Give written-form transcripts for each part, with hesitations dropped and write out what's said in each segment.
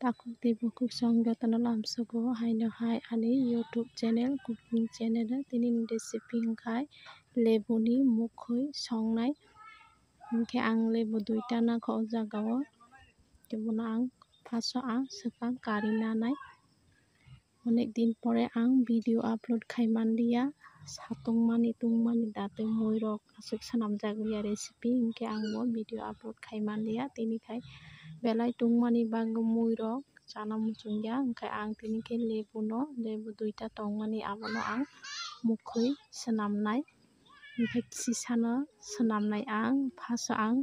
Takuk tibukuk songjotana lamsugo haino hai ani YouTube channel cooking channel tini recipe hingkai lebuni mukhoi songnai hingke ang lebu duita nakho o jagao kebono ang paso ang swkang kari nanai onek din pore ang video upload khaimanliya satungmani tungmani datui mui rok asuk swnamjagya recipe hingke ang bo video upload khaimanliya tini khai belai tungmani bagoi mui rok chana muchungya hingke ang tini khe lebu duita tongmani abono ang mukhoi swnamnai hingke kisisano swnamnai ang paso ang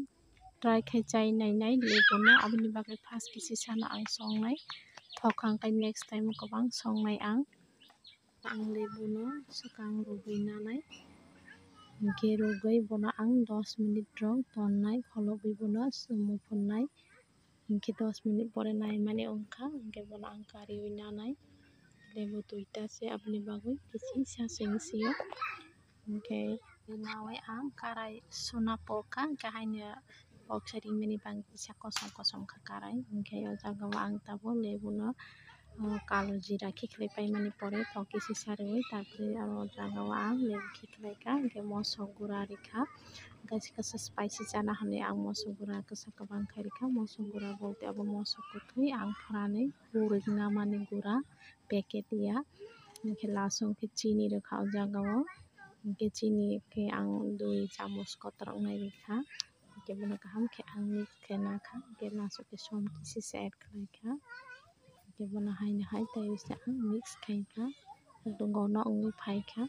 try khai chai nainai lebuno aboni bagui first kisisano ang songnai thok hangkai next time kwbang songnai ang lebuno swkang rugui nanai hingke rugui bono ang 10 minute rok tonnai kholobui bono muphunai hingke 10 minute pore naimani wngkha hingke bono ang kariui nanai lebu duita se aboni bagui kisisa singsiyo hingke nawai ang karai suna polka hingke haino boksa rimani bagui kisa kosom kosom kha karai hingke o jagao ang tabuk lebuno kalo jira khiklai paimani pore tok kisisa rwui tarpore o jagao ang lebu khiklaika hingke moso gura rikha kaisa kaisa spicy chana hinui ang moso gura kwsak kwbang khai rikha moso gura bolte abo moso kwtui ang phranui puriknamani gura packet ya hingke last o hingke chini rwkha o jagao hingke chini khe ang 2 chamuch kotorok nai rikha hingke bono kaham khe ang mix khe nakha hingke last o khe som kisisa add khlaikha hingke bono haino hai tei uisa ang mix khaikha gono wngui phaikha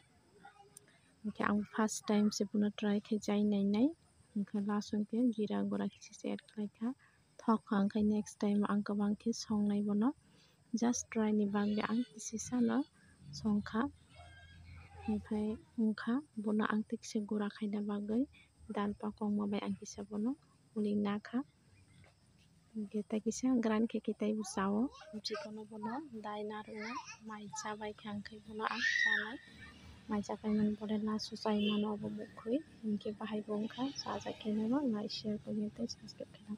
hingke ang first time se bono try khai chai nainai hingke last o hingke jeera gura kisisa add khlaikha thok hangkhai next time ang kwbang khe songnai bono just try ni bagui ang kisisano songkha oमफ्राय wngkha bono ang tiksa gura khaina bagui dal pakongma bai ang kisa bono uli nakha hingke tei kisa grand khe tei bo chao chikon bono dai narwui mai chabai khangkhai bono ang chanai mai chapaimani pore last o chai mano abo mukhoi hingke bahai bo wngkha chajakhe no like share comment tei subscribe khe.